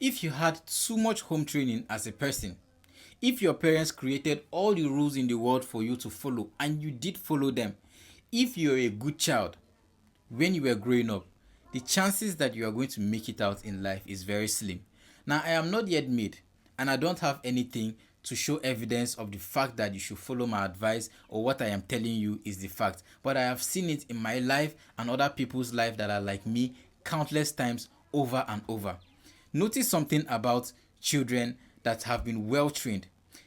If you had too much home training as a person, if your parents created all the rules in the world for you to follow and you did follow them, if you're a good child when you were growing up, the chances that you are going to make it out in life is very slim. Now, I am not yet made and I don't have anything to show evidence of the fact that you should follow my advice or what I am telling you is the fact. But I have seen it in my life and other people's life that are like me countless times over and over. Notice something about children that have been well trained.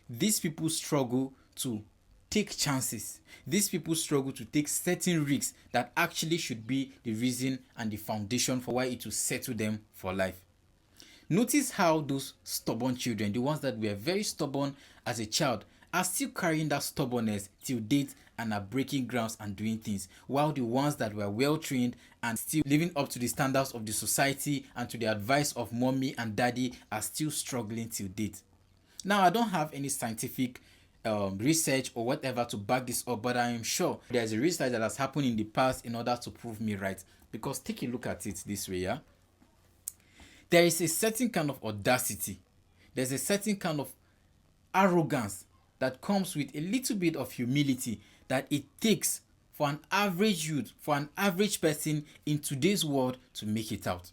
These people struggle to take chances. These people struggle to take certain risks that actually should be the reason and the foundation for why it will settle them for life. Notice how those stubborn children, the ones that were very stubborn as a child, are still carrying that stubbornness till date and are breaking grounds and doing things, while the ones that were well trained and still living up to the standards of the society and to the advice of mommy and daddy are still struggling till date. Now, I don't have any scientific research or whatever to back this up, but I am sure there's a research that has happened in the past in order to prove me right. Because take a look at it this way, yeah. There is a certain kind of audacity, there's a certain kind of arrogance that comes with a little bit of humility that it takes for an average youth, for an average person in today's world to make it out.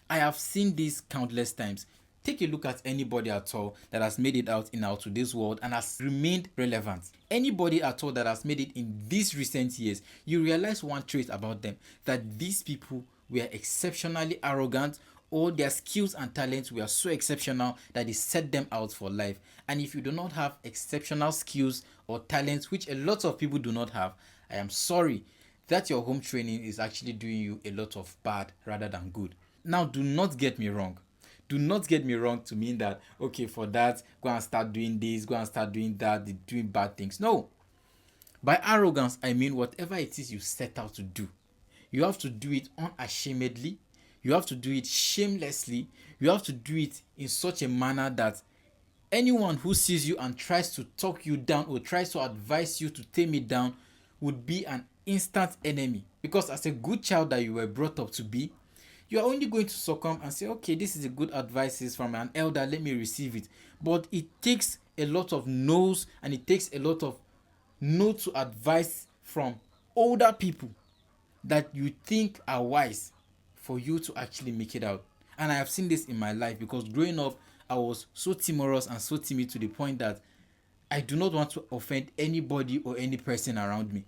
I have seen this countless times. Take a look at anybody at all that has made it out in our today's world and has remained relevant. Anybody at all that has made it in these recent years, you realize one trait about them, that these people were exceptionally arrogant, or their skills and talents were so exceptional that it set them out for life. And if you do not have exceptional skills or talents, which a lot of people do not have, I am sorry that your home training is actually doing you a lot of bad rather than good. Now, do not get me wrong. Do not get me wrong to mean that, okay, for that, go and start doing this, go and start doing that, doing bad things. No. By arrogance, I mean whatever it is you set out to do, you have to do it unashamedly, you have to do it shamelessly, you have to do it in such a manner that anyone who sees you and tries to talk you down or tries to advise you to tame it down would be an instant enemy. Because as a good child that you were brought up to be, you are only going to succumb and say, okay, this is a good advice from an elder, let me receive it. But it takes a lot of no's and it takes a lot of no to advice from older people that you think are wise for you to actually make it out. And I have seen this in my life because growing up, I was so timorous and so timid to the point that I do not want to offend anybody or any person around me.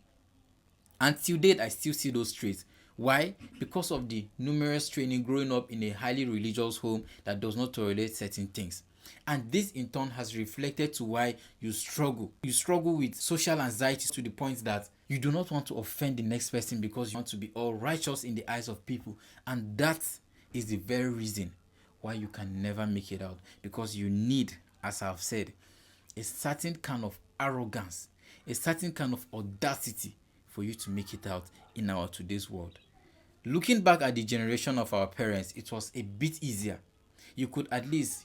Until date, I still see those traits. Why? Because of the numerous training growing up in a highly religious home that does not tolerate certain things. And this in turn has reflected to why you struggle. You struggle with social anxiety to the point that you do not want to offend the next person because you want to be all righteous in the eyes of people. And that is the very reason why you can never make it out. Because you need, as I've said, a certain kind of arrogance, a certain kind of audacity for you to make it out in our today's world. Looking back at the generation of our parents, it was a bit easier. You could at least,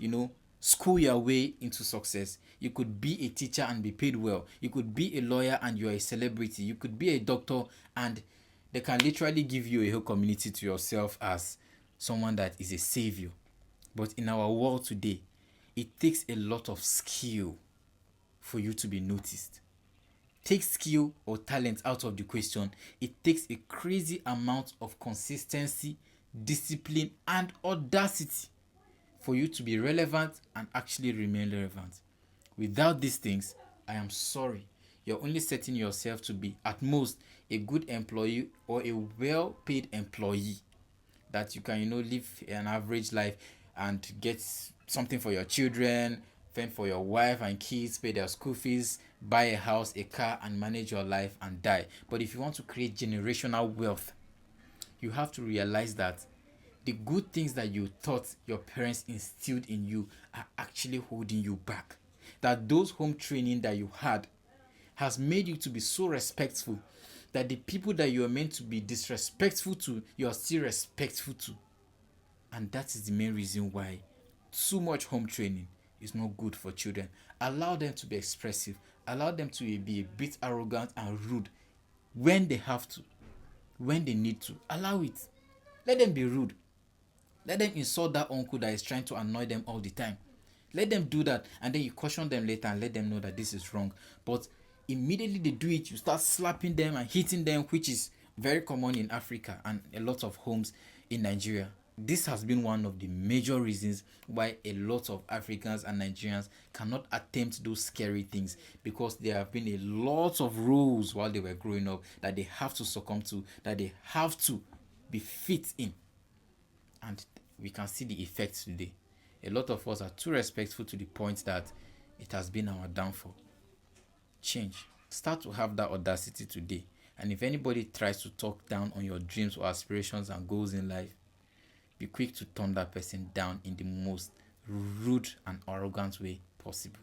school your way into success. You could be a teacher and be paid well. You could be a lawyer and you are a celebrity. You could be a doctor and they can literally give you a whole community to yourself as someone that is a savior. But in our world today, it takes a lot of skill for you to be noticed. Take skill or talent out of the question, it takes a crazy amount of consistency, discipline, and audacity for you to be relevant and actually remain relevant. Without these things, I am sorry, you're only setting yourself to be at most a good employee or a well-paid employee that you can, live an average life and get something for your children, fend for your wife and kids, pay their school fees, buy a house, a car, and manage your life and die. But if you want to create generational wealth, you have to realize that the good things that you thought your parents instilled in you are actually holding you back. That those home training that you had has made you to be so respectful that the people that you are meant to be disrespectful to, you are still respectful to. And that is the main reason why too much home training is not good for children. Allow them to be expressive. Allow them to be a bit arrogant and rude when they have to, when they need to. Allow it. Let them be rude. Let them insult that uncle that is trying to annoy them all the time. Let them do that, and then you caution them later and let them know that this is wrong. But immediately they do it, you start slapping them and hitting them, which is very common in Africa and a lot of homes in Nigeria. This has been one of the major reasons why a lot of Africans and Nigerians cannot attempt those scary things, because there have been a lot of rules while they were growing up that they have to succumb to, that they have to be fit in. And we can see the effects today. A lot of us are too respectful to the point that it has been our downfall. Change. Start to have that audacity today. And if anybody tries to talk down on your dreams or aspirations and goals in life, be quick to turn that person down in the most rude and arrogant way possible.